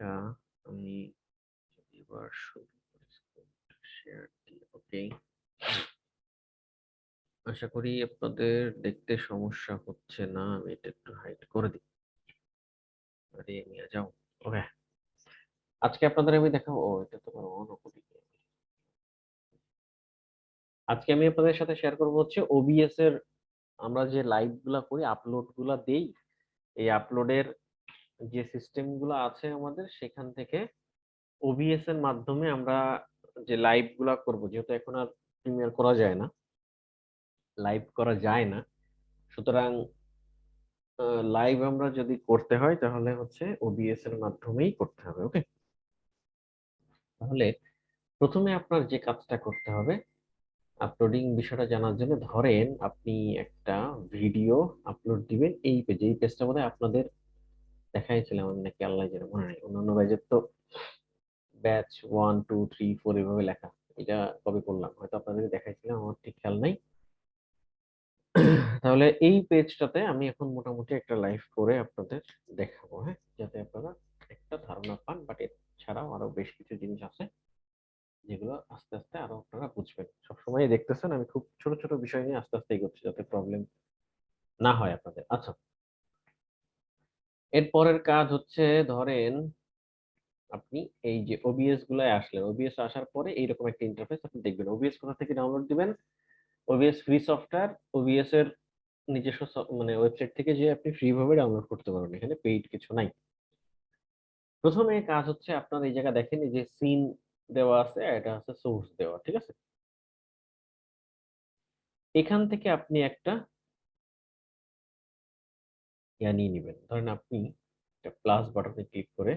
আচ্ছা, আমি যদি এবার শুরু করি শেয়ার দিই। ওকে। আশা করি আপনাদের দেখতে সমস্যা হচ্ছে না। আমি এটা একটু হাইড করে দিই। আরে নিয়ে যাও। ওকে। আজকে আপনাদের আমি দেখাবো এটা তো আমার অন করি। আজকে আমি আপনাদের সাথে শেয়ার করব হচ্ছে ওবিএস এর আমরা যে লাইভ গুলা করি, আপলোড গুলা দেই, এই আপলোডের যে সিস্টেম গুলা আছে আমাদের সেখান থেকে ওবিএস এর মাধ্যমে আমরা যে লাইভ গুলা করব, যেহেতু এখন আর প্রিমিয়ার করা যায় না, লাইভ করা যায় না, সুতরাং লাইভ আমরা যদি করতে হয় তাহলে হচ্ছে ওবিএস এর মাধ্যমেই করতে হবে। ওকে। তাহলে প্রথমে আপনার যে কাজটা করতে হবে, আপলোডিং বিষয়টা জানার জন্য ধরেন আপনি একটা ভিডিও আপলোড দিবেন এই পেজে। এই পেজটা বোধহয় আপনাদের দেখাইছিলাম আমি, নাকি আল্লাহ জানে, মনে নাই। অন্যান্য ব্যাচের তো ব্যাচ 1 2 3 4 এভাবে লেখা। এটা কবে করলাম হয়তো আপনাদের দেখাইছিলাম, আমার ঠিক খেয়াল নাই। তাহলে এই পেজটাতে আমি এখন মোটামুটি একটা লাইভ করে আপনাদের দেখাবো, হ্যাঁ, যাতে আপনারা একটা ধারণা পান। বাট এছাড়াও আরো বেশ কিছু জিনিস আছে যেগুলো আস্তে আস্তে আরো আপনারা বুঝবেন। সবসময় দেখতেছেন আমি খুব ছোট ছোট বিষয় নিয়ে আস্তে আস্তে এগোচ্ছি, যাতে প্রবলেম না হয় আপনাদের। আচ্ছা, এর পরের কাজ হচ্ছে, ধরেন আপনি এই যে ওবিএস গুলায় আসলেন, ওবিএস আসার পরে এইরকম একটা ইন্টারফেস আপনি দেখবেন। ওবিএস কোথা থেকে ডাউনলোড দিবেন? OBS free software. ওবিএস এর নিজস্ব মানে ওয়েবসাইট থেকে যে আপনি ফ্রি ভাবে ডাউনলোড করতে পারবেন, এখানে পেইড কিছু নাই। প্রথমে কাজ হচ্ছে, আপনার এই জায়গা দেখেন এই যে সিন দেওয়া আছে, এটা হচ্ছে সোর্স দেওয়া, ঠিক আছে? এখান থেকে আপনি একটা ইয়া নিয়ে নিবেন। ধরেন আপনি একটা প্লাস বাটনে ক্লিক করে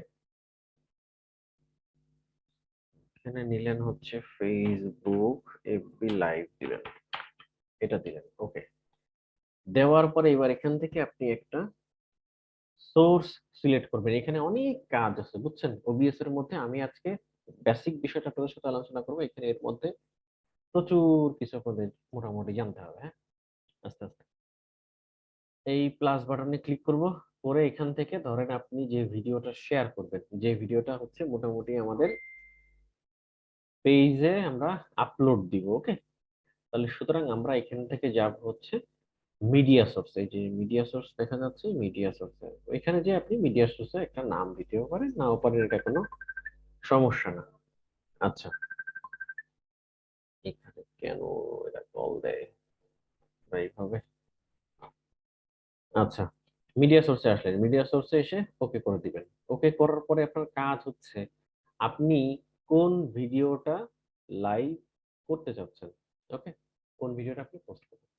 এখানে নিলেন হচ্ছে ফেসবুক এফবি লাইভ দিলেন, এটা দিলেন। ওকে। দেওয়ার পরে এবার এখান থেকে আপনি একটা সোর্স সিলেক্ট করবেন। এখানে অনেক কাজ আছে, বুঝছেন? ওবিএস এর মধ্যে আমি আজকে বেসিক বিষয়টা আপনাদের সাথে আলোচনা করবো। এখানে এর মধ্যে প্রচুর কিছু আপনাদের মোটামুটি জানতে হবে, হ্যাঁ, আস্তে আস্তে। এই প্লাস বাটনে ক্লিক করব, করে এখান থেকে ধরেন আপনি যে ভিডিওটা শেয়ার করবেন, যে ভিডিওটা হচ্ছে মোটামুটি আমাদের পেজে আমরা আপলোড দিব। ওকে। তাহলে সুতরাং আমরা এখান থেকে যাব হচ্ছে মিডিয়া সোর্স। এই যে মিডিয়া সোর্স দেখা যাচ্ছে, মিডিয়া সোর্সে এখানে যে আপনি মিডিয়া সোর্সে একটা নাম দিতেও পারেন, নাও পারেন, এটা কোনো সমস্যা না। আচ্ছা, এখানে কেন এটা কল দেয় বা এইভাবে? আচ্ছা, মিডিয়া সোর্সে আসলেন, মিডিয়া সোর্সে এসে ওকে করে দিবেন। ওকে করার পরে আপনার কাজ হচ্ছে, আপনি কোন ভিডিওটা লাইভ করতে চাচ্ছেন। ওকে। কোন ভিডিওটা আপনি পোস্ট করবেন,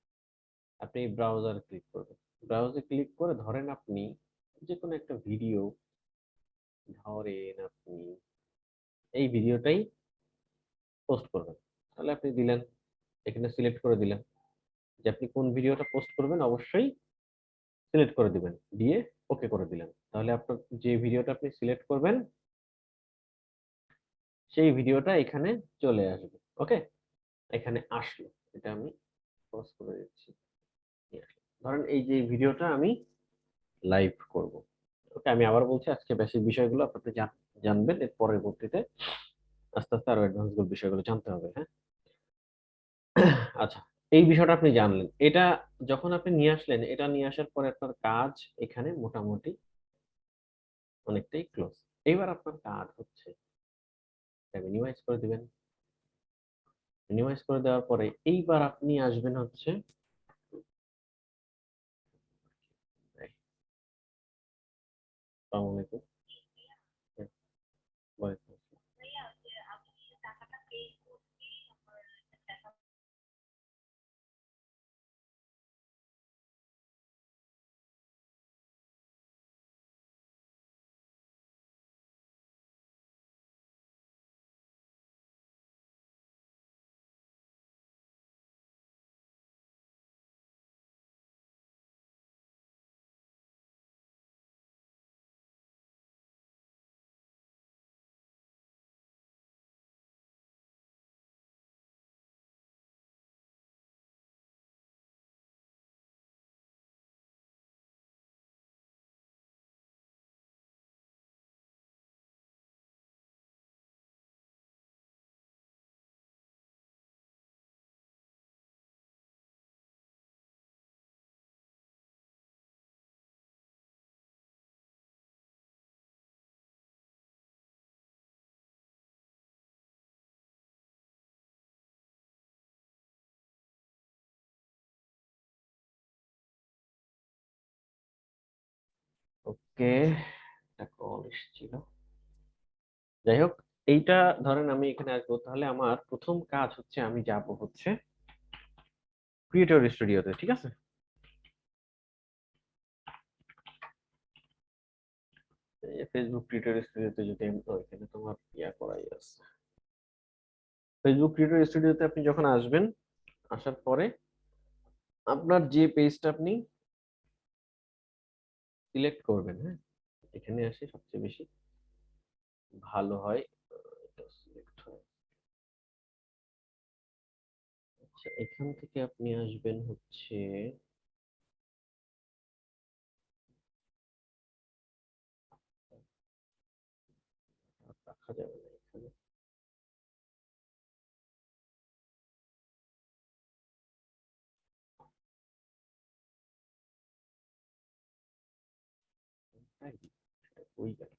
আপনি ব্রাউজার ক্লিক করবেন। ব্রাউজে ক্লিক করে ধরেন আপনি যে কোনো একটা ভিডিও, ধরেন আপনি এই ভিডিওটাই পোস্ট করবেন। তাহলে আপনি দিলেন, এখানে সিলেক্ট করে দিলেন যে আপনি কোন ভিডিওটা পোস্ট করবেন, অবশ্যই সিলেক্ট করে দিবেন, দিয়ে ওকে করে দিলেন। তাহলে আপনার যে ভিডিওটা আপনি সিলেক্ট করবেন সেই ভিডিওটা এখানে চলে আসবে। ওকে। এখানে আসলো, এটা আমি পজ করে দিচ্ছি। এই আসলো। ধরেন এই যে ভিডিওটা আমি লাইভ করব। ওকে, আমি আবার বলছি, আজকে বেসিক বিষয়গুলো আপনাদের জানবেন, এর পরবর্তীতে আস্তে আস্তে আরো অ্যাডভান্স বিষয়গুলো জানতে হবে, হ্যাঁ। আচ্ছা, এই বিষয়টা আপনি জানলেন। এটা যখন আপনি নিয়ে আসলেন, এটা নিয়ে আসার পরে আপনার কাজ এখানে মোটামুটি অনেকটাই ক্লোজ। এবার আপনার কাজ হচ্ছে মিনিমাইজ করে দিবেন। মিনিমাইজ করে দেওয়ার পরে এইবার আপনি আসবেন হচ্ছে, আসসালামু আলাইকুম। ওয়ালাইকুম আসসালাম। ওকে, একটা কল এসেছিল। যাই হোক, এইটা ধরেন আমি এখানে আসবো, তাহলে আমার প্রথম কাজ হচ্ছে আমি যাব হচ্ছে ক্রিয়েটর স্টুডিওতে, ঠিক আছে? ফেসবুক ক্রিয়েটর স্টুডিওতে যদি আমি এখানে তোমার ইয়া করাই আছে। ফেসবুক ক্রিয়েটর স্টুডিওতে আপনি যখন আসবেন, আসার পরে আপনার যে পেজটা আপনি সিলেক্ট করবেন, হ্যাঁ, এখানে আসে সবচেয়ে বেশি ভালো হয়। এটা সিলেক্ট হয়। আচ্ছা, এখান থেকে আপনি আসবেন হচ্ছে, রাখা যাবে না এখানে। তাই? এটা কই গেল?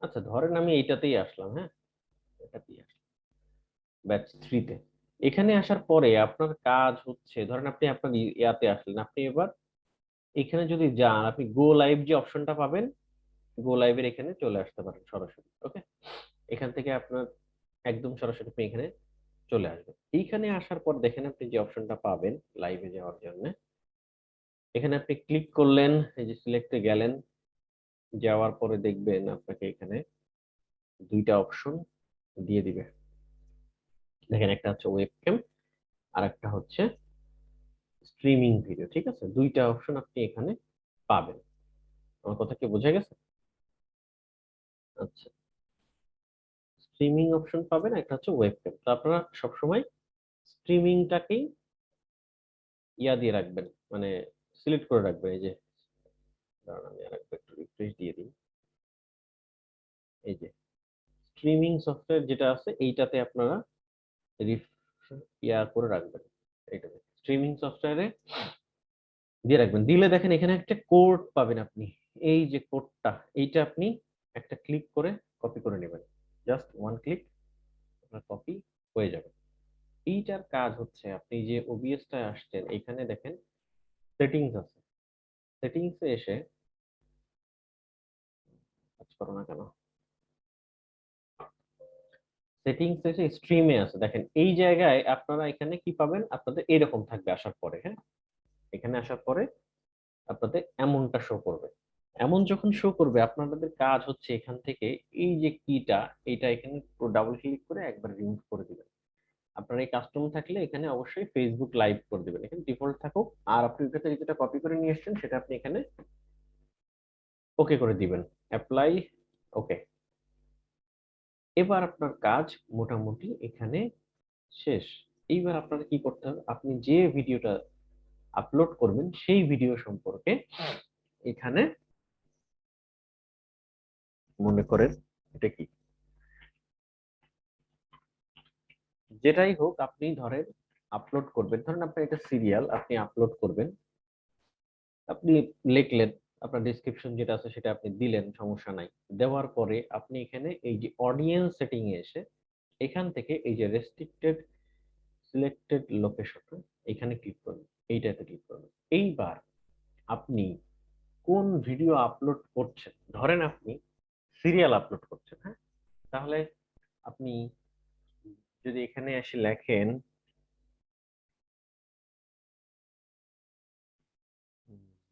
আচ্ছা, ধরেন আমি এইটাতেই আসলাম, হ্যাঁ, এটাতেই আসলাম, ব্যাচ 3-তে। এখানে আসার পরে আপনার কাজ হচ্ছে, ধরেন আপনি আপনার ইয়াতে আসলেন, আপনি এবার এখানে যদি যান, আপনি গো লাইভ যে অপশনটা পাবেন, গো লাইভের এখানে চলে আসতে পারেন সরাসরি। ওকে, এখান থেকে আপনার একদম সরাসরি আপনি এখানে চলে আসবেন। এইখানে আসার পর দেখেন আপনি যে অপশনটা পাবেন লাইভে যাওয়ার জন্য, এখানে আপনি ক্লিক করলেন, এই যে সিলেক্টে গেলেন, যাওয়ার পরে দেখবেন আপনাকে এখানে দুইটা অপশন দিয়ে দিবে। দেখেন, একটা হচ্ছে ওয়েবক্যাম, আর একটা হচ্ছে স্ট্রিমিং ভিডিও, ঠিক আছে? দুইটা অপশন আপনি এখানে পাবেন। আমার কথা কি বোঝা গেছে? আচ্ছা, স্ট্রিমিং অপশন পাবেন, একটা হচ্ছে ওয়েবক্যাম। তো আপনারা সবসময় স্ট্রিমিংটাকেই ইয়া দিয়ে রাখবেন, মানে সিলেক্ট করে রাখবেন। এই যে, দাঁড়ান আমি আরেকবার একটু রিফ্রেশ দিয়ে দিই। এই যে স্ট্রিমিং সফটওয়্যার যেটা আছে, এইটাতে আপনারা ইয়া করে রাখবেন। এইটাতে স্ট্রিমিং সফটওয়্যারে দিয়ে রাখবেন। দিলে দেখেন এখানে একটা কোড পাবেন আপনি। এই যে কোডটা, এইটা আপনি একটা ক্লিক করে কপি করে নেবেন। জাস্ট ওয়ান ক্লিক, আপনার কপি হয়ে যাবে। এইটার কাজ হচ্ছে, আপনি যে ওবিএস টায় আসছেন, এখানে দেখেন সেটিংস আছে। সেটিংস এ এসে, কাজ করো না কেন, সেটিংস এসে স্ট্রিমে আছে, দেখেন এই জায়গায় আপনারা এখানে কি পাবেন, আপনাদের এরকম থাকবে আসার পরে, হ্যাঁ, এখানে আসার পরে আপনাদের এমনটা শো করবে। এমন যখন শো করবে, আপনাদের কাজ হচ্ছে এখান থেকে এই যে কিটা, এটা এখানে ডাবল ক্লিক করে একবার রিমুভ করে দিবেন। আপনার এই কাস্টম থাকলে এখানে অবশ্যই ফেসবুক লাইভ করে দিবেন, এখানে ডিফল্ট থাকুক। আর আপনি ওইটাতে যেটা কপি করে নিয়ে এসেছেন, সেটা আপনি এখানে ওকে করে দিবেন, অ্যাপ্লাই, ওকে। এবার আপনার কাজ মোটামুটি এখানে শেষ। এইবার আপনার কি করতে হবে, আপনি যে ভিডিওটা আপলোড করবেন সেই ভিডিও সম্পর্কে এখানে মনে করেন, এটা কি, যেটাই হোক আপনি ধরেন আপলোড করবেন, ধরেন আপনার এটা সিরিয়াল, আপনি আপলোড করবেন, আপনি লিখলেন, আপনার ডেসক্রিপশন যেটা আছে সেটা আপনি দিলেন, সমস্যা নাই। দেওয়ার পরে আপনি এখানে এই যে অডিয়েন্স সেটিং এ এসে এখান থেকে এই যে রেস্ট্রিক্টেড সিলেক্টেড লোকেশন, এখানে ক্লিক করবেন, এইটাতে ক্লিক করবেন। এইবার আপনি কোন ভিডিও আপলোড করছেন, ধরেন আপনি সিরিয়াল আপলোড করছেন, হ্যাঁ, তাহলে আপনি যদি এখানে এসে লেখেন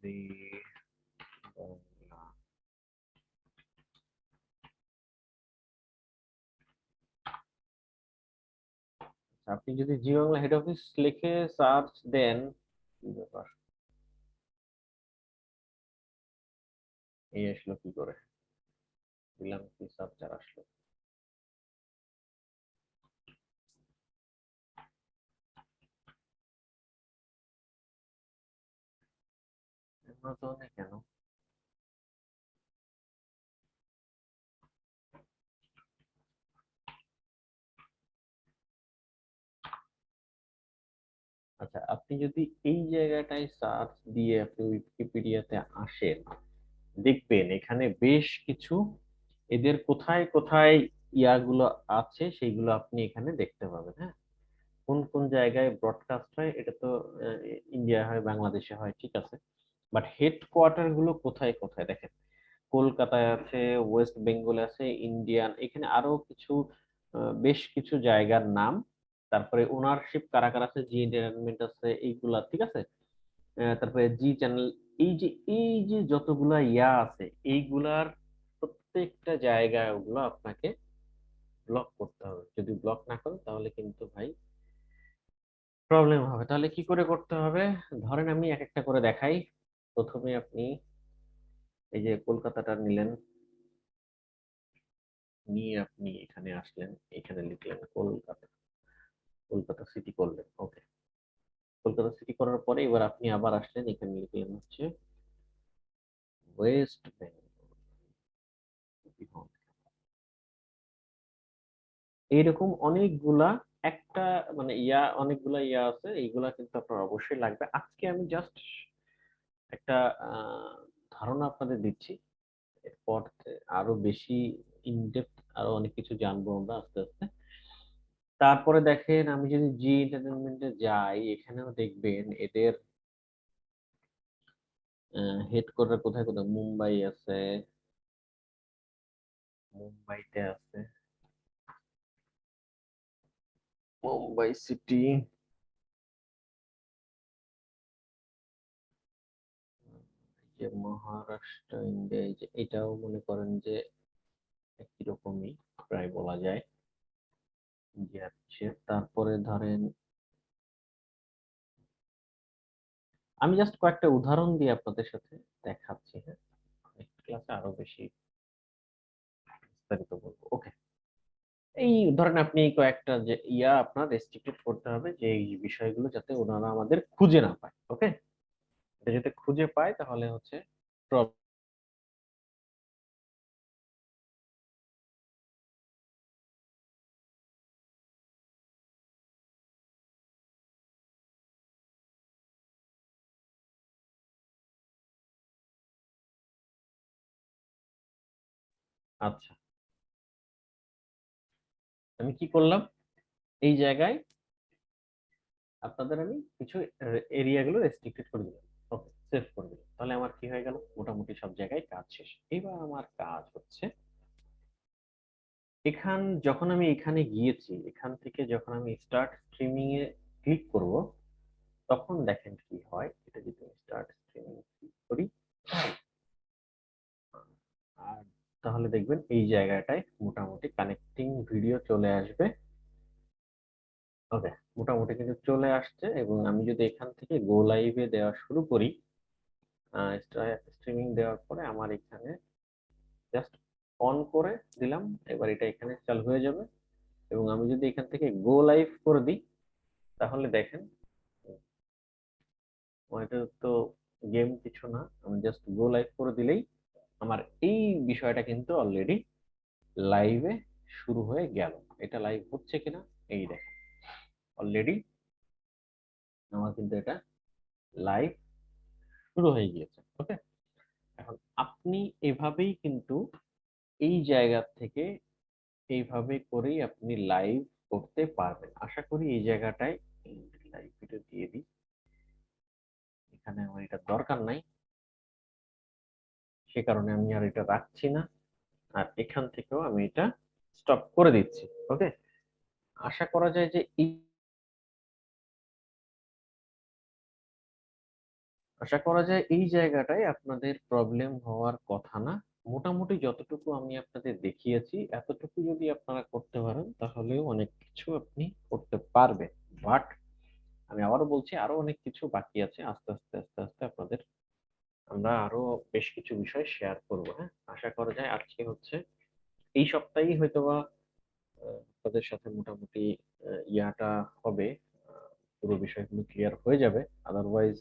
জি বাংলা, আপনি যদি জি বাংলা হেড অফিস লিখে সার্চ দেন, কি ব্যাপার, এই আসলো কি করে, দিলাম কি সার্চ আর আসলো, অ্যামাজনে কেন? আচ্ছা, আপনি যদি এই জায়গাটায় সার্চ দিয়ে আপনি উইকিপিডিয়াতে আসেন, দেখবেন এখানে বেশ কিছু এদের কোথায় কোথায় ইয়াগুলো আছে সেইগুলো আপনি এখানে দেখতে পাবেন। হ্যাঁ, কোন কোন জায়গায় ব্রডকাস্ট হয় এটা তো ইন্ডিয়া হয়, বাংলাদেশে হয়, ঠিক আছে। বাট হেডকোয়ার্টার গুলো কোথায় কোথায় দেখেন, কলকাতায় আছে, ওয়েস্ট বেঙ্গল আছে, ইন্ডিয়ান, এখানে আরো কিছু বেশ কিছু জায়গার নাম, তারপরে ওনারশিপ কারা কারা আছে, জি এন্টারটেনমেন্ট আছে, এইগুলা ঠিক আছে। তারপরে জি চ্যানেল, এই যে যতগুলা ইয়া আছে এইগুলার প্রত্যেকটা জায়গায় ওগুলো আপনাকে ব্লক করতে হবে। যদি ব্লক না করেন তাহলে কিন্তু ভাই প্রবলেম হবে। তাহলে কি করে করতে হবে, ধরেন আমি এক একটা করে দেখাই। প্রথমে আপনি এই যে কলকাতাটা নিলেন, নিয়ে আপনি এখানে আসলেন, এখানে লিখলেন কলকাতা, কলকাতা সিটি করলেন, ওকে। কলকাতা সিটি করার পরে এবার আপনি আবার আসলেন, এখানে লিখলেন হচ্ছে ওয়েস্ট বেঙ্গল। এইরকম অনেকগুলা একটা মানে অনেকগুলা ইয়া আছে, এইগুলা কিন্তু আপনার অবশ্যই লাগবে। আজকে আমি জাস্ট একটা আহ, ধারণা আপনাদের দিচ্ছি, এরপর আরো বেশি ইনডেপথ আরো অনেক কিছু জানবো আমরা আস্তে আস্তে। তারপরে দেখেন আমি যদি জি এন্টারটেনমেন্টে যাই, এখানেও দেখবেন এদের হেডকোয়ার্টার কোথায় কোথায়, মুম্বাই আছে, মুম্বাইতে আছে, মুম্বাই সিটি, যে মহারাষ্ট্র, ইন্ডিয়া, এই যে এটাও মনে করেন যে একই রকমই প্রায় বলা যায় যাচ্ছে। তারপরে ধরেন আমি জাস্ট কয়েকটা উদাহরণ দিয়ে আপনাদের সাথে দেখাচ্ছি, হ্যাঁ, নেক্সট ক্লাসে আরো বেশি বিস্তারিত বলবো, ওকে। এই ধরেন আপনি এই কয়েকটা যে আপনার রেস্ট্রিক্টেড করতে হবে, যে এই বিষয়গুলো যাতে ওনারা আমাদের খুঁজে না পায়, ওকে। এটা যাতে খুঁজে পায় তাহলে হচ্ছে problem। আচ্ছা, আমি কি করলাম, এই জায়গায় আপনাদের আমি কিছু এরিয়া গুলো রেস্ট্রিক্টেড করে দিলাম, ওকে, সেভ করে দিলাম। তাহলে আমার কি হয়ে গেল, মোটামুটি সব জায়গায় কাজ শেষ। এবার আমার কাজ হচ্ছে যখন আমি এখানে গিয়েছি, এখান থেকে যখন আমি স্টার্ট স্ট্রিমিং এ ক্লিক করব, তখন দেখেন কি হয়। এটা যদি আমি স্টার্ট স্ট্রিমিং ক্লিক করি, আর তাহলে দেখবেন এই জায়গাটায় মোটামুটি কানেক্টিং ভিডিও চলে আসবে, ওকে। মোটামুটি কিন্তু চলে আসছে, এবং আমি যদি এখান থেকে গো লাইভে দেওয়া শুরু করি, স্ট্রিমিং দেওয়ার পরে আমার এখানে জাস্ট অন করে দিলাম, এবার এটা এখানে চালু হয়ে যাবে। এবং আমি যদি এখান থেকে গো লাইভ করে দিই, তাহলে দেখেন এটা তো গেম কিছু না, আমি জাস্ট গো লাইভ করে দিলেই আমার এই বিষয়টা কিন্তু অলরেডি লাইভে শুরু হয়ে গেল। এটা লাইভ হচ্ছে কিনা, এই দেখেন অলরেডি আমার কিন্তু এটা লাইভ শুরু হয়ে গিয়েছে, ওকে। এখন আপনি এভাবেই কিন্তু এই জায়গা থেকে এইভাবে করেই আপনি লাইভ করতে পারবেন। আশা করি এই জায়গাটায় লাইভ ভিডিও দিয়ে দিই, এখানে আমার এটা দরকার নাই, সে কারণে আমি আর এটা রাখছি না। আর এখান থেকেও আমি এটা স্টপ করে দিচ্ছি, ওকে। আশা করা যায় যে এই জায়গাটায় আপনাদের প্রবলেম হওয়ার কথা না। মোটামুটি যতটুকু আমি আপনাদের দেখিয়েছি এতটুকু যদি আপনারা করতে পারেন তাহলেও অনেক কিছু আপনি করতে পারবেন। বাট আমি আবারও বলছি, আরো অনেক কিছু বাকি আছে, আস্তে আস্তে আস্তে আস্তে আপনাদের আমরা আরো বেশ কিছু বিষয় শেয়ার করব। হ্যাঁ, আশা করা যায় আজকে হচ্ছে এই সপ্তাহেই হয়তোবা তাদের সাথে মোটামুটি ইয়াটা হবে, পুরো বিষয়গুলো ক্লিয়ার হয়ে যাবে। আদারওয়াইজ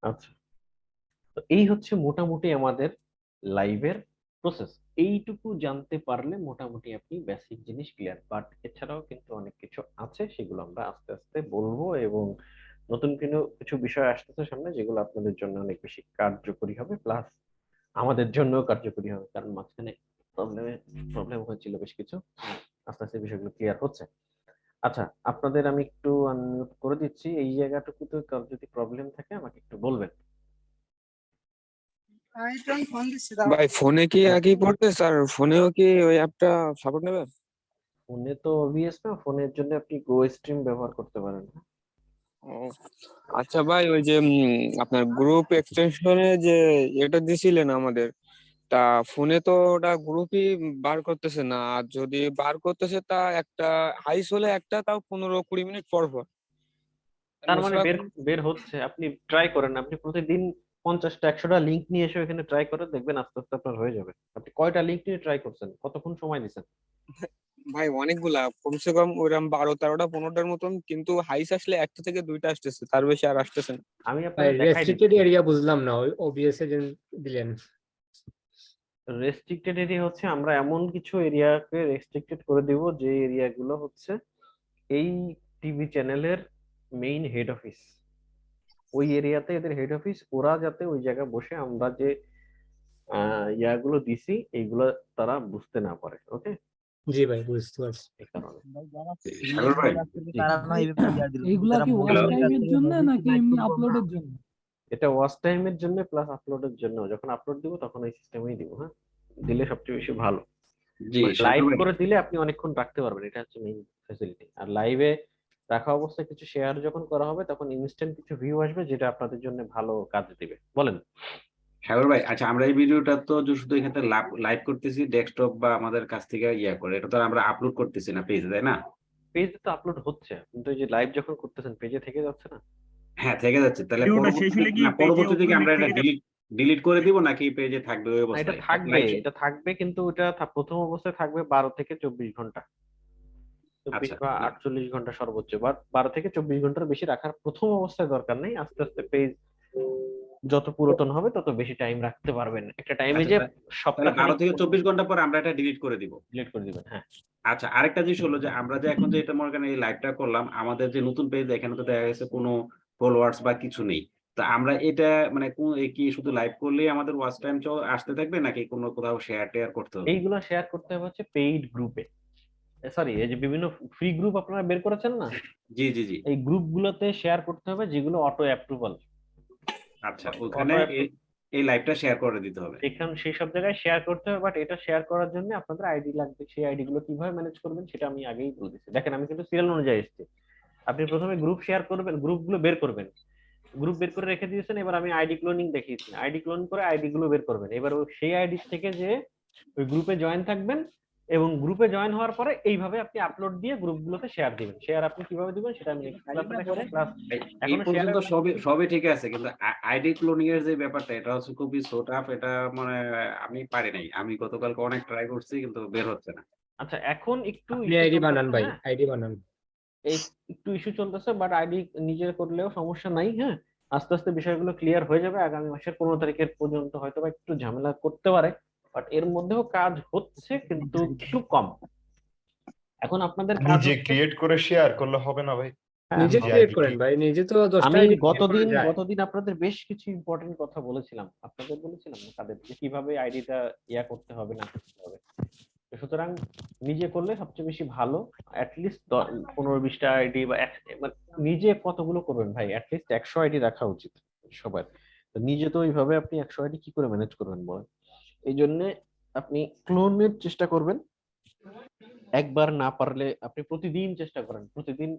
আচ্ছা, তো এই হচ্ছে মোটামুটি আমাদের লাইভের প্রসেস। এইটুকু জানতে পারলে মোটামুটি আপনি বেসিক জিনিস ক্লিয়ার, বাট এছাড়াও কিন্তু অনেক কিছু আছে, সেগুলো আমরা আস্তে আস্তে বলবো। এবং নতুন কিছু কিছু বিষয় আসতেছে সামনে, যেগুলো আপনাদের জন্য অনেক বেশি কার্যকরী হবে, প্লাস আমাদের জন্য কার্যকরী হবে, কারণ মাঝখানে প্রবলেম হয়েছিল বেশ কিছু। আস্তে আস্তে বিষয়গুলো ক্লিয়ার হচ্ছে। আচ্ছা, আপনাদের আমি একটু আনমিউট করে দিচ্ছি। এই জায়গাটুকুতে কারো যদি প্রবলেম থাকে আমাকে একটু বলবেন। ভাই ফোনে কি একই পড়তে স্যার, ফোনেও কি ওই অ্যাপটা সাপোর্ট নেবে? ফোনে তো অবভিয়াস না, ফোনের জন্য আপনি গো স্ট্রিম ব্যবহার করতে পারেন। ও আচ্ছা ভাই, ওই যে আপনার গ্রুপ এক্সটেনশনে যে এটা দিছিলেন আমাদের, তা ফোনে তো ওটা গ্রুপই বার করতেছে না, আর যদি বার করতেছে তা একটা হাইস হলে একটা তাও 15-20 মিনিট পর পর। তার মানে বেশিরভাগ বের বের হচ্ছে। আপনি ট্রাই করেন, আপনি প্রতিদিন 50টা 100টা লিঙ্ক নিয়ে এসে এখানে ট্রাই করে দেখবেন, আস্তে আস্তে আপনার হয়ে যাবে। আপনি কয়টা লিঙ্ক নিয়ে ট্রাই করছেন, কতক্ষণ সময় দিচ্ছেন? ভাই অনেকগুলা, কমসে কম ওইরকম 12-13টা 15টার মতন, কিন্তু হাইস আসলে একটা থেকে দুইটা আসতেছে, তার বেশি আর আসতেছে না। আমি ভাই আপনাদের দেখাই রেস্ট্রিক্টেড দিচ্ছি। এরিয়া বুঝলাম না, ওই ওবিএস এ যে দিলেন। রেস্ট্রিক্টেড এরিয়া হচ্ছে আমরা এমন কিছু এরিয়াকে রেস্ট্রিক্টেড করে দিব, যে এরিয়াগুলো হচ্ছে এই টিভি চ্যানেলের মেইন হেড অফিস। ওই এরিয়াতে এদের হেড অফিস, ওরা যাতে ওই জায়গায় বসে আমরা যে ইয়াগুলো দিছি এইগুলো তারা বুঝতে না পারে। ওকে, জি ভাই, বুঝতে পারছি। এই কারণে। সাগর ভাই, জি, এইগুলা কি ওয়াচ টাইমের জন্য নাকি এমনি আপলোডের জন্য? এটা ওয়াচ টাইমের জন্য প্লাস আপলোডের জন্য। যখন আপলোড দিব তখন এই সিস্টেমেই দিব। হ্যাঁ, দিলে সবচেয়ে বেশি ভালো। জি লাইভ সাগর ভাই, করে দিলে আপনি অনেকক্ষণ রাখতে পারবেন, এটা হচ্ছে মেইন ফ্যাসিলিটি। আর লাইভে রাখা অবস্থায় কিছু শেয়ার যখন করা হবে তখন ইনস্ট্যান্ট কিছু ভিউ আসবে, যেটা আপনাদের জন্য ভালো কাজ দিবে। বলেন। সাগর ভাই, আচ্ছা আমরা এই ভিডিওটা তো যে শুধু এখানে লাইভ করতেছি ডেস্কটপ বা আমাদের কাছ থেকে ইয়া করে, এটা তো আর আমরা আপলোড করতেছি না পেজে, তাই না? পেজে তো আপলোড হচ্ছে, কিন্তু এই যে লাইভ যখন করতেছেন পেজে থেকে যাচ্ছে না। হ্যাঁ, থেকে যাচ্ছে। তাহলে ভিডিওটা শেষ পরবর্তীতে হলে কি না, পেজে পরবর্তীতে কি অটোমেটিক আমরা এটা থেকে যাবে? ডিলিট ডিলিট করে দিব নাকি পেজে থাকবে ওই না, এটা অবস্থায় থাকবে, লাইভ? এটা থাকবে, কিন্তু এটা প্রথম অবস্থায় থাকবে 12 থেকে 24 ঘন্টা। 24 আচ্ছা, বা 48 ঘন্টা সর্বোচ্চ, বা 12 থেকে 24 ঘন্টার বেশি রাখার প্রথম অবস্থায় দরকার নেই। আস্তে আস্তে পেজ যত পুরাতন হবে তত বেশি টাইম রাখতে পারবেন। একটা টাইমে আচ্ছা, যে তাহলে বারো সপ্তাহখানিক থেকে চব্বিশ ঘন্টা পর আমরা এটা ডিলিট করে দিব। ডিলিট করে দিবেন। হ্যাঁ, আচ্ছা, আরেকটা জিনিস হলো যে আমরা যে এখন যে এটা মনে করেন এই লাইভটা করলাম, আমাদের যে নতুন পেজ, এখানে তো দেখা গেছে কোনো ফলোয়ার্স বা কিছু নেই। তো আমরা এটা মানে কি শুধু লাইভ করলেই আমাদের ওয়াচ টাইম আসতে থাকবে নাকি কোনো কোথাও শেয়ার টেয়ার করতে হবে? এইগুলা শেয়ার করতে হবে হচ্ছে পেইড গ্রুপে। সরি, এই যে বিভিন্ন ফ্রি গ্রুপ আপনারা বের করেছেন না, জি জি জি। এই গ্রুপগুলোতে শেয়ার করতে হবে, যেগুলো অটো অ্যাপ্রুভাল। আচ্ছা, ওখানে অটো এই লাইভটা শেয়ার করে দিতে হবে। এখানে সেই সব জায়গায় শেয়ার করতে হবে, বাট এটা শেয়ার করার জন্য আপনাদের আইডি লাগবে। সেই আইডি গুলো কিভাবে ম্যানেজ করবেন সেটা আমি আগেই বলে দিচ্ছি। দেখেন, আমি কিন্তু সিরিয়াল অনুযায়ী এসেছি। আপনি প্রথমে গ্রুপ শেয়ার করবেন, গ্রুপগুলো বের করবেন, গ্রুপ বের করে রেখে দিয়েছেন। এবার আমি আইডি ক্লোনিং দেখিয়েছি, আইডি ক্লোন করে আইডি গুলো বের করবেন। এবার সেই আইডি থেকে যে ওই গ্রুপে জয়েন থাকবেন, এবং গ্রুপে জয়েন হওয়ার পরে এইভাবে আপনি আপলোড দিয়ে গ্রুপগুলোতে শেয়ার দিবেন। শেয়ার আপনি কিভাবে দিবেন সেটা আমি নেক্সট ক্লাসে দেখাবো। প্লাস এই এখনো পর্যন্ত শেয়ারের সবই সবই ঠিক আছে, কিন্তু আইডি ক্লোনিং এর যে ব্যাপারটা, এটা হচ্ছে খুবই সো টাফ। এটা মানে আমি পারি নাই। আমি গতকালকে অনেক ট্রাই করছি কিন্তু বের হচ্ছে না। আচ্ছা, এখন একটু আপনি ইস্যু আইডি বানান চলতেছে। ভাই, হ্যাঁ, আইডি বানান। এই একটু ইস্যু চলতেছে, বাট আইডি নিজে করলেও সমস্যা নাই। হ্যাঁ, আস্তে আস্তে বিষয়গুলো ক্লিয়ার হয়ে যাবে। আগামী মাসের 15 তারিখের পর্যন্ত হয়তো বা একটু ঝামেলা করতে পারে, বাট এর মধ্যেও কাজ হচ্ছে, কিন্তু একটু কম। এখন আপনাদের কাজ নিজে হচ্ছে, ক্রিয়েট করে শেয়ার করলে হবে না ভাই? হ্যাঁ, নিজে নিজে ক্রিয়েট আইডি করেন ভাই, নিজে তো 10টা আমি আইডি ক্রিয়েট করা গতদিন যায়। গতদিন আপনাদের বেশ কিছু ইম্পর্টেন্ট কথা বলেছিলাম। আপনাদের বলেছিলাম না তাদের, যে কিভাবে আইডিটা ইয়া করতে হবে না করতে হবে। তো সুতরাং নিজে করলে সবচেয়ে বেশি ভালো। অ্যাটলিস্ট 15-20টা আইডি বা মানে নিজে কতগুলো করবেন ভাই, অ্যাটলিস্ট 100 আইডি রাখা উচিত সবার। তো নিজে তো ওইভাবে আপনি 100 আইডি কি করে ম্যানেজ করবেন বলেন? এই জন্য আপনি ক্লোনের চেষ্টা করবেন। একবার না পারলে আপনি প্রতিদিন চেষ্টা করেন, প্রতিদিন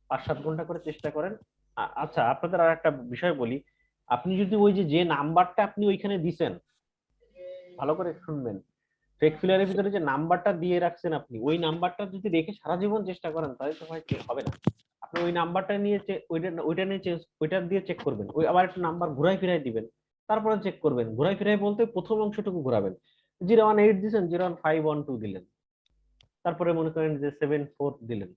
5-7 ঘন্টা করে চেষ্টা করেন। আচ্ছা, আপনাদের আর একটা বিষয় বলি। আপনি যদি ওই যে যে নাম্বারটা আপনি ওইখানে দিছেন, ভালো করে শুনবেন, ফেক ফিলারের ভিতরে যে নাম্বারটা দিয়ে রাখছেন, আপনি ওই নাম্বারটা যদি রেখে সারা জীবন চেষ্টা করেন তাহলে তো ভাই ঠিক হবে না। আপনি ওই নাম্বারটা নিয়ে ওইটা নিয়ে ওইটা দিয়ে চেক করবেন, ওই আবার একটা নাম্বার ঘুরাই ফিরাই দিবেন, তারপরে চেক করবেন। ঘুরাই ফিরাই বলতে প্রথম অংশটুকু ঘুরাবেন। 018 দিছেন, 01512 দিলেন, তারপরে মনে করেন যে 74 দিলেন,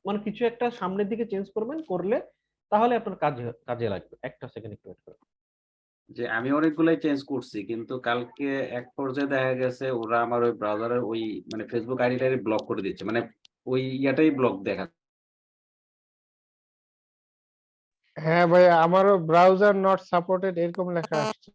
মানে কিছু একটা সামনের দিকে চেঞ্জ করবেন, করলে তাহলে আপনার কাজে কাজে লাগবে। একটা সেকেন্ড একটু ওয়েট করুন। যে আমি অনেকগুলাই চেঞ্জ করছি, কিন্তু কালকে এক পর্যায়ে দেখা গেছে ওরা আমার ওই ব্রাউজারের ওই মানে ফেসবুক আইডিটাই ব্লক করে দিচ্ছে, মানে ওই ইয়াটাই ব্লক দেখা। হ্যাঁ ভাই, আমারও ব্রাউজার নট সাপোর্টেড এরকম লেখা আসছে।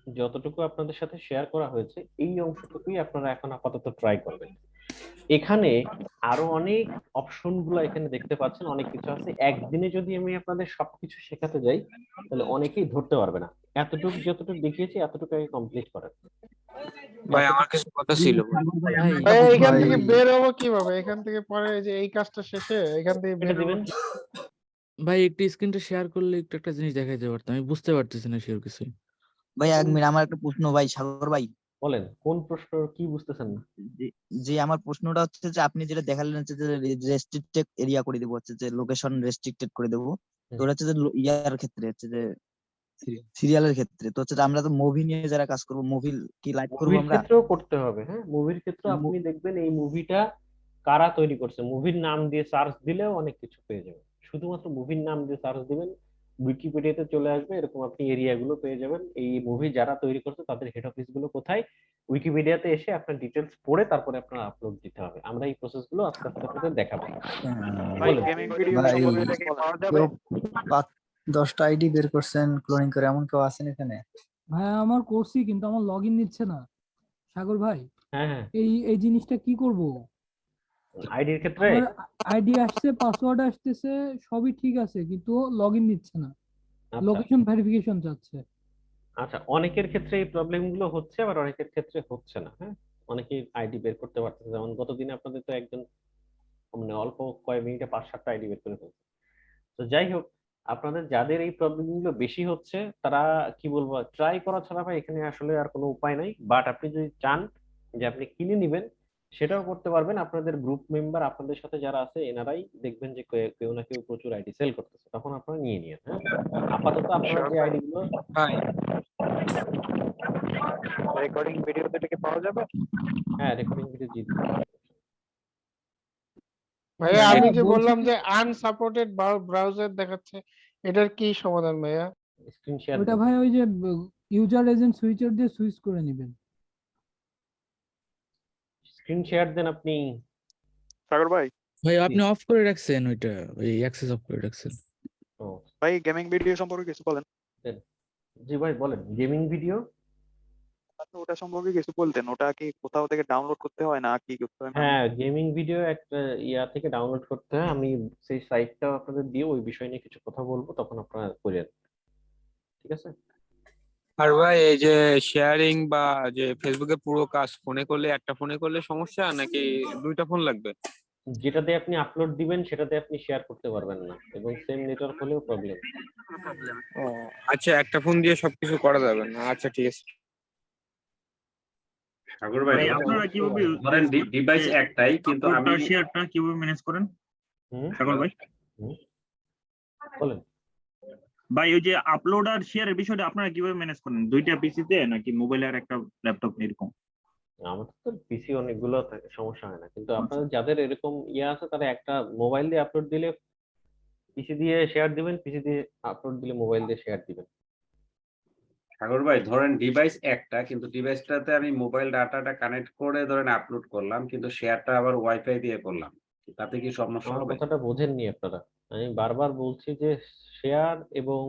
যতটুকু আপনাদের সাথে শেয়ার করা হয়েছে এই অংশটুকুই আপনারা এখন আপাতত ট্রাই করবেন। এখানে আরো অনেক অপশন গুলো এখানে দেখতে পাচ্ছেন, অনেক কিছু আছে। একদিনে যদি আমি আপনাদের সবকিছু শেখাতে যাই তাহলে অনেকেই ধরতে পারবে না। এতটুকু যতটুকু দেখিয়েছি এতটুকু আগে কমপ্লিট করেন। ভাই আমার কিছু কথা ছিল। ভাই এখান থেকে বের হবো কিভাবে? এখান থেকে পরে যে এই কাজটা শেষে এখান থেকে এটা বের হবো দিবেন। ভাই একটু স্ক্রিনটা শেয়ার করলে একটু একটা জিনিস দেখাইতে পারতাম, আমি বুঝতে পারতেছি না শিওর কিছু। ভাই এক মিনিট, আমার একটা প্রশ্ন ভাই, সাগর ভাই। বলেন কোন প্রশ্ন, কি বুঝতেছেন না? যে- যে আমার প্রশ্নটা হচ্ছে যে আপনি যেটা দেখালেন হচ্ছে যে রেস্ট্রিক্টেড এরিয়া করে দেবো, হচ্ছে যে লোকেশন রেস্ট্রিক্টেড করে দেবো। তো ওটা হচ্ছে যে ইয়ার ক্ষেত্রে হচ্ছে যে সিরিয়ালের ক্ষেত্রে তো হচ্ছে যে আমরা তো মুভি নিয়ে যারা কাজ করবো, মুভি কি লাইভ করবো মুভির আমরা? ক্ষেত্রেও করতে হবে। হ্যাঁ, মুভির ক্ষেত্রে আপনি দেখবেন এই মুভিটা কারা তৈরি করছে, মুভির নাম দিয়ে সার্চ দিলেও অনেক কিছু পেয়ে যাবেন। শুধুমাত্র মুভির নাম দিয়ে সার্চ দিবেন, উইকিপিডিয়াতে চলে আসবে, এরকম আপনি এরিয়া গুলো পেয়ে যাবেন। এই মুভি যারা তৈরি করছে তাদের হেড অফিস গুলো কোথায়, উইকিপিডিয়াতে এসে আপনার ডিটেলস পড়ে তারপরে আপনার আপলোড দিতে হবে। আমরা এই প্রসেস গুলো আস্তে আস্তে আপনাদের দেখাবো। ভাই বলেন। গেমিং ভিডিও ভাই সম্পর্কে এটা কি পাওয়া যাবে? কেউ 10টা আইডি বের করছেন ক্লোনিং করে, এমন কেউ আছেন এখানে? ভাই আমার করছি কিন্তু আমার লগ ইন নিচ্ছে না। সাগর ভাই হ্যাঁ হ্যাঁ, এই জিনিসটা কি করব? আইডির ক্ষেত্রে আমার আইডি আসছে, পাসওয়ার্ড আসতেছে, সবই ঠিক আছে কিন্তু লগ ইন নিচ্ছে না, আচ্ছা লোকেশন ভেরিফিকেশন চাচ্ছে। আচ্ছা, অনেকের ক্ষেত্রে এই প্রবলেম গুলো হচ্ছে, আবার অনেকের ক্ষেত্রে হচ্ছে না। হ্যাঁ, অনেকেই আইডি বের করতে পারতেছে। যেমন গতদিনে আপনাদের তো একজন মানে অল্প কয়েক মিনিটে 5-7টা আইডি বের করে ফেলছে। তো যাই হোক, আপনাদের যাদের এই প্রবলেম গুলো বেশি হচ্ছে তারা কি বলবো, ট্রাই করা ছাড়া ভাই এখানে আসলে আর কোনো উপায় নাই। বাট আপনি যদি চান যে আপনি কিনে নিবেন, সেটাও করতে পারবেন। আপনাদের গ্রুপ মেম্বার আপনাদের সাথে যারা আছে এনারাই দেখবেন যে কেউ না কেউ প্রচুর আইডি সেল করতেছে, তখন আপনারা নিয়ে নিন। হ্যাঁ, আপাতত আপনারা যে আইডি গুলো ভাই রেকর্ডিং ভিডিওতে এটা কি পাওয়া যাবে? হ্যাঁ রেকর্ডিং ভিডিও জি ভাইয়া, হ্যাঁ, আমি যে বলছি বললাম কি- যে আনসাপোর্টেড ব্রাউজার দেখাচ্ছে, এটার কি সমাধান ভাইয়া? স্ক্রিন শেয়ার ওটা ভাই ওই যে ইউজার এজেন্ট সুইচার দিয়ে সুইচ করে নেবেন। স্ক্রিন শেয়ার দেন আপনি। সাগর ভাই, ভাই আপনি অফ করে রাখছেন ওইটা, ওই অ্যাক্সেস অফ করে রাখছেন। ও ভাই গেমিং ভিডিও সম্পর্কে কিছু বলেন। দেন। জি ভাই বলেন, গেমিং ভিডিও। আপনি ওটা সম্পর্কে কিছু বলতেন, ওটা কি কোথাও থেকে ডাউনলোড করতে হয় না কি করতে হয়? না হ্যাঁ, গেমিং ভিডিও একটা ইয়া থেকে ডাউনলোড করতে হয়। আমি সেই সাইটটা আপনাদের দিয়ে ওই বিষয় নিয়ে কিছু কথা বলবো, তখন আপনারা করেন। ঠিক আছে? আর ভাই এই যে শেয়ারিং বা যে ফেসবুকে পুরো কাজ ফোনে করলে, একটা ফোনে করলে সমস্যা নাকি দুইটা ফোন লাগবে? যেটাতে আপনি আপলোড দিবেন সেটাতে আপনি শেয়ার করতে পারবেন না, এবং সেম নেটওয়ার্ক হলেও প্রবলেম। ও আচ্ছা, একটা ফোন দিয়ে সবকিছু করা যাবে না, আচ্ছা ঠিক আছে। সাগর ভাই ভাই ধরেন আপনারা কিভাবে ধরেন ডিভাইস একটাই, কিন্তু আমি আপলোডটা শেয়ারটা কিভাবে ম্যানেজ করেন হুম সাগর ভাই? হুম, বলেন। ভাই ওই যে আপলোড আর শেয়ারের বিষয়টা আপনারা কিভাবে ম্যানেজ করেন? দুইটা পিসিতে নাকি মোবাইল আর একটা ল্যাপটপ এরকম? আমাদের তো পিসি অনেকগুলো থাকে, সমস্যা হয় না, কিন্তু আচ্ছা। আপনাদের যাদের এরকম ইয়ে আছে তারা একটা মোবাইল দিয়ে আপলোড দিলে পিসি দিয়ে শেয়ার দিবেন, পিসি দিয়ে আপলোড দিলে মোবাইল দিয়ে শেয়ার দিবেন। সাগর ভাই ধরেন ডিভাইস একটা, কিন্তু ডিভাইসটাতে আমি মোবাইল ডাটাটা কানেক্ট করে ধরেন আপলোড করলাম, কিন্তু শেয়ারটা আবার ওয়াইফাই দিয়ে করলাম, তাতে কি সমস্যা আমার হবে? কথাটা বোঝেননি আপনারা। আমি বারবার বলছি যে শেয়ার এবং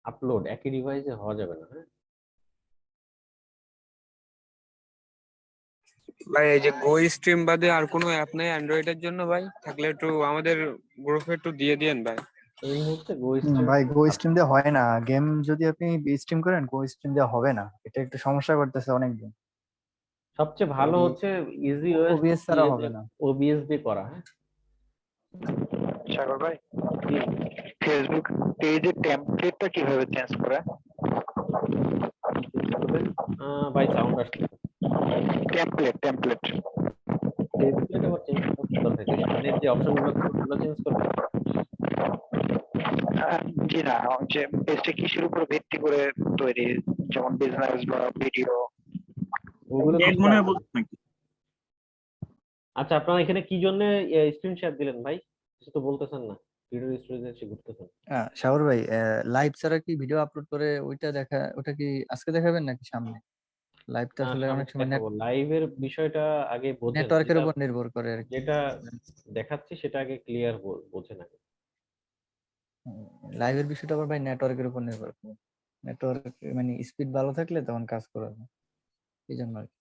আপলোড একই ডিভাইসে হওয়া যাবে না, হ্যাঁ? ভাই এই যে গো স্ট্রিম বাদে আর কোনো অ্যাপ নেই অ্যান্ড্রয়েডের জন্য? ভাই থাকলে একটু আমাদের গ্রুপে একটু দিয়ে দিয়েন ভাই। এই মুহূর্তে গো স্ট্রিম ভাই গো স্ট্রিম দিয়ে হয় না, গেম যদি আপনি স্ট্রিম করেন গো স্ট্রিম দিয়ে হবে না, এটা একটু সমস্যা করতেছে অনেকদিন। সবচেয়ে ভালো হচ্ছে ইজি ওয়েস ওবিএস ছাড়া হবে না। ওবিএস দিয়ে করা, হ্যাঁ। সাগর ভাই জি, ফেসবুক পেজের টেমপ্লেটটা কিভাবে চেঞ্জ করে? চেঞ্জ করবেন। বাই সাউন্ড আসছে। টেমপ্লেট টেমপ্লেট আবার চেঞ্জ করার কি দরকার আছে? সামনের যে অপশনগুলো আছে ওগুলো চেঞ্জ করবেন। জি না, যে পেজটা কিসের উপর ভিত্তি করে তৈরি, যেমন বিজনেস বা ভিডিও? ওগুলো এক কিছু মনে হয় আসবে না। বলতে নাকি? আচ্ছা, আপনারা এখানে কি জন্য স্ক্রিন শেয়ার দিলেন ভাই? কিছু তো বলতেছেন না, ভিডিও স্টোরেজে এসে ঘুরতেছেন। সাগর ভাই, লাইভ ছাড়া কি ভিডিও আপলোড করে ওইটা দেখা, ওটা কি আজকে দেখাবেন নাকি সামনে? লাইভটা আসলে অনেক সামনে সময় দেখাবো। লাইভের বিষয়টা আগে বোঝেন, নেটওয়ার্কের যেটা উপর নির্ভর করে আর কি। যেটা দেখাচ্ছি সেটা আগে ক্লিয়ার বোঝেন আগে। লাইভের বিষয়টা আবার ভাই নেটওয়ার্কের উপর নির্ভর করে। নেটওয়ার্ক মানে স্পিড ভালো থাকলে তখন কাজ করা যায়, এই জন্য আর কি।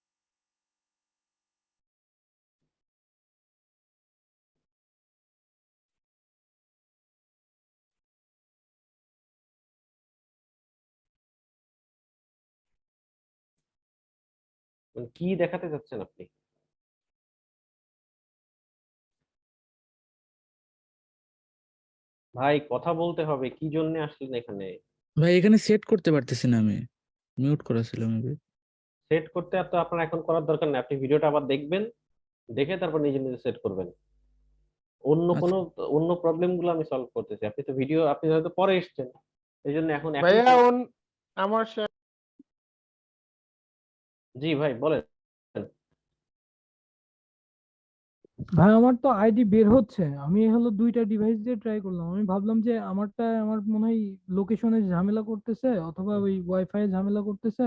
মানে কি দেখাতে চাচ্ছেন আপনি? ভাই কথা বলতে হবে, কি জন্য আসলেন এখানে? ভাই এখানে সেট করতে পারতেছি না, আমি মিউট করা ছিল মেবি। সেট করতে তো আপনার এখন করার দরকার নেই, আপনি ভিডিওটা আবার দেখবেন, দেখে তারপর নিজে নিজে সেট করবেন। অন্য কোনো আচ্ছা অন্য প্রবলেম গুলো আমি সলভ করতেছি, আপনি তো ভিডিও আপনি হয়তো পরে এসেছেন, এই জন্য এখন ভাইয়া আমার জি ভাই বলেন। ভাই আমার তো আইডি বের হচ্ছে, আমি হলো দুইটা ডিভাইস দিয়ে ট্রাই করলাম, আমি ভাবলাম যে আমারটা আমার মনে হয় লোকেশনে ঝামেলা করতেছে অথবা ওই ওয়াইফাই ঝামেলা করতেছে।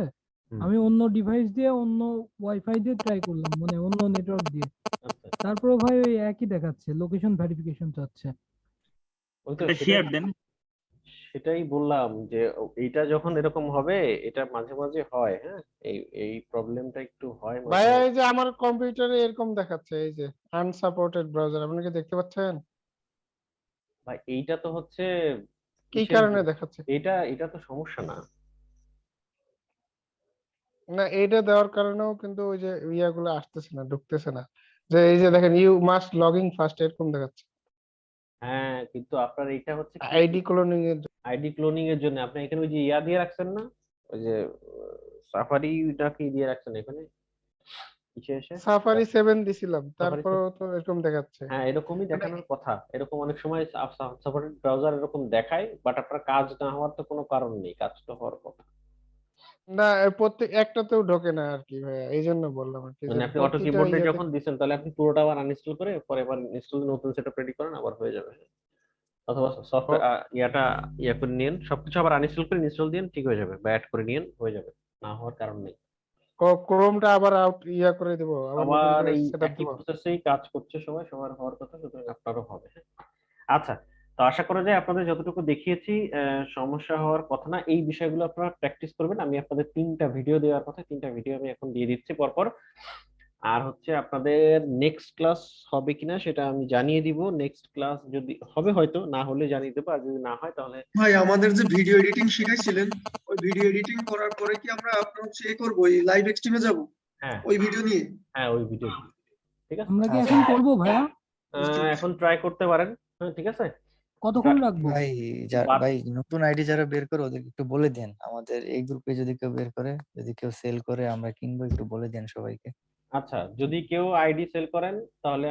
আমি অন্য ডিভাইস দিয়ে অন্য ওয়াইফাই দিয়ে ট্রাই করলাম, মানে অন্য নেটওয়ার্ক দিয়ে, আচ্ছা, তারপরে ভাই ওই একই দেখাচ্ছে, লোকেশন ভেরিফিকেশন চাচ্ছে। ওই তো শেয়ার দেন। সেটাই বললাম যে এইটা যখন এরকম হবে, এটা মাঝে মাঝে হয়, হ্যাঁ। এই এই প্রবলেমটা একটু হয় মাঝে ভাইয়া মাঝে। এই যে আমার কম্পিউটারে এরকম দেখাচ্ছে, এই যে আনসাপোর্টেড ব্রাউজার, আপনি কি দেখতে পাচ্ছেন? ভাই এইটা তো হচ্ছে কি কিসের কারণে দেখাচ্ছে? এটা এটা তো সমস্যা না। না, এইটা দেওয়ার কারণেও কিন্তু ওই যে ইয়াগুলো আসতেছে না, ঢুকতেছে না। যে এই যে দেখেন, ইউ মাস্ট লগইন ফার্স্ট এরকম দেখাচ্ছে হ্যাঁ, কিন্তু আপনার এটা হচ্ছে কি, আইডি ক্লোনিং এর জন্য। আইডি ক্লোনিং এর জন্য আপনি এখানে ওই যে ইয়া দিয়ে রাখছেন না, ওই যে সাফারিটা কি দিয়ে রাখছেন এখানে কিসে এসে? সাফারি 7 দিছিলাম, সাফারি, তারপরেও তো এরকম দেখাচ্ছে। হ্যাঁ এরকমই মানে দেখানোর কথা। এরকম অনেক সময় সাফারি ব্রাউজার এরকম দেখায়, বাট আপনার কাজ না হওয়ার তো কোনো কারণ নেই, কাজ তো হওয়ার কথা। না, প্রত্যেক একটাতেও ঢোকে না আর কি ভাইয়া, এই জন্য বললাম আর কি, যে মানে আপনি অটো প্রতিটা কিবোর্ডে ইয়াতে। যখন দিচ্ছেন তাহলে আপনি পুরোটা আবার আনইনস্টল করে পরে আবার ইনস্টল নতুন সেটআপ রেডি করেন, আবার হয়ে যাবে। অথবা সফটওয়্যার ইয়াটা ইয়া করে নিন, সবকিছু আবার আনইনস্টল করে ইনস্টল দিন, ঠিক হয়ে যাবে, বা অ্যাড করে নিন, হয়ে যাবে। না হওয়ার কারণ নেই। ক্রোমটা আবার আউট ইয়া করে দিব, আবার নতুন সবার করে এই সেটআপ একই দিব। প্রসেসেই কাজ করছে সবাই, সবার হওয়ার কথা, সুতরাং আপনারও হবে, হ্যাঁ। আচ্ছা, তো আশা করা যায় আপনাদের যতটুকু দেখিয়েছি সমস্যা হওয়ার কথা না। এই বিষয়গুলো আপনারা প্র্যাকটিস করবেন। আমি আপনাদের 3টা ভিডিও দেওয়ার কথা, 3টা ভিডিও আমি এখন দিয়ে দিচ্ছি পরপর। আর হচ্ছে আপনাদের নেক্সট ক্লাস হবে কিনা সেটা আমি জানিয়ে দিব। নেক্সট ক্লাস যদি হবে হয়তো, না হলে জানিয়ে দেবো, আর যদি না হয় তাহলে ভাই আমাদের যে ভিডিও এডিটিং শিখাইছিলেন ওই ভিডিও এডিটিং করার পরে কি আমরা আপনার হচ্ছে এ করবো এই লাইভ স্ট্রিমে যাব হ্যাঁ ওই ভিডিও নিয়ে? হ্যাঁ ওই ভিডিও, ঠিক আছে। আমরা কি আচ্ছা এখন করব ভাইয়া? এখন ট্রাই করতে পারেন, হ্যাঁ ঠিক আছে। কতক্ষণ রাখবো? ভাই বাদ- ভাই নতুন আইডি যারা বের করে ওদেরকে একটু বলে দেন, আমাদের এই গ্রুপে যদি কেউ বের করে, যদি কেউ সেল করে আমরা কিনবো, একটু বলে দেন সবাইকে। আচ্ছা, যদি কেউ আইডি সেল করেন তাহলে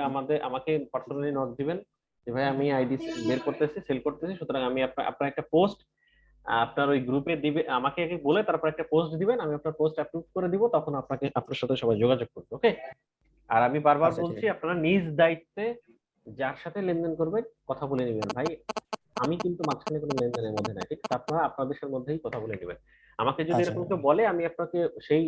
আমাকে পার্সোনালি নোট দিবেন যে ভাই আমি আইডি বের করতেছি, সেল করতেছি, সুতরাং আমি আপনার একটা পোস্ট আপনার ওই গ্রুপে দিবে, আমাকে আগে বলে তারপর একটা পোস্ট দিবেন, আমি আপনার পোস্ট অ্যাপ্রুভ করে দিব, তখন আপনার সাথে সবাই যোগাযোগ করবে, ওকে। আর আমি বারবার আচ্ছা, ঠিক বলছি আছে। আপনারা নিজ দায়িত্বে যার সাথে লেনদেন করবেন কথা বলে নেবেন ভাই, আমি কিন্তু মাঝখানে কোনো লেনদেনের মধ্যে নাই, ঠিক আছে। আপনারা আপনাদের মধ্যেই কথা বলে নেবেন। আমাকে যদি আচ্ছা এরকম কেউ বলে আমি আপনাকে সেই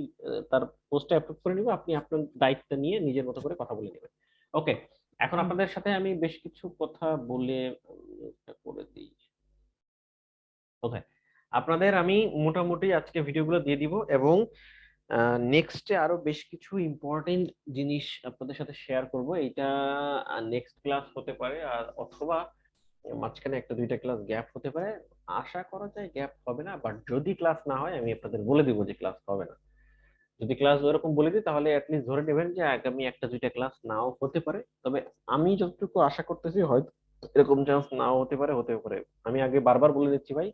তার পোস্টটা অ্যাপ্রুভ করে নিব, আপনি আপনার দায়িত্ব নিয়ে নিজের মতো করে কথা বলে নেবেন, ওকে। এখন আপনাদের সাথে আমি বেশ কিছু কথা বলে করে দিই, ওকে। আপনাদের আমি মোটামুটি আজকে ভিডিওগুলো দিয়ে দিব, এবং নেক্সটে আরো বেশ কিছু ইম্পর্টেন্ট জিনিস আপনাদের সাথে শেয়ার করব। এটা নেক্সট ক্লাস হতে পারে, আর অথবা মাঝখানে একটা দুইটা ক্লাস গ্যাপ হতে পারে। আশা করা যায় গ্যাপ হবে না, বাট যদি ক্লাস না হয় আমি আপনাদের বলে দিব যে ক্লাস হবে না। যদি ক্লাস ওরকম বলে দিই তাহলে অ্যাটলিস্ট ধরে নেবেন যে আগামী একটা দুইটা ক্লাস নাও হতে পারে, তবে আমি যতটুকু আশা করতেছি হয়তো এরকম চান্স নাও হতে পারে, হতে পারে। আমি আগে বারবার বলে দিচ্ছি ভাই,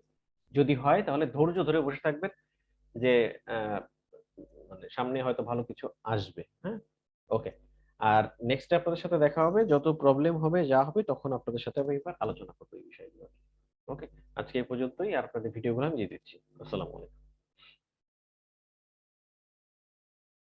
যদি হয় তাহলে ধৈর্য ধরে বসে থাকবেন, যে মানে সামনে হয়তো ভালো কিছু আসবে, হ্যাঁ, ওকে। আর নেক্সট আপনাদের সাথে দেখা হবে, যত প্রবলেম হবে যা হবে তখন আপনাদের সাথে আমি এবার আলোচনা করবো এই বিষয়গুলো, ওকে। আজকে এই পর্যন্তই, আর আপনাদের ভিডিওগুলো আমি দিয়ে দিচ্ছি। আসসালামু আলাইকুম।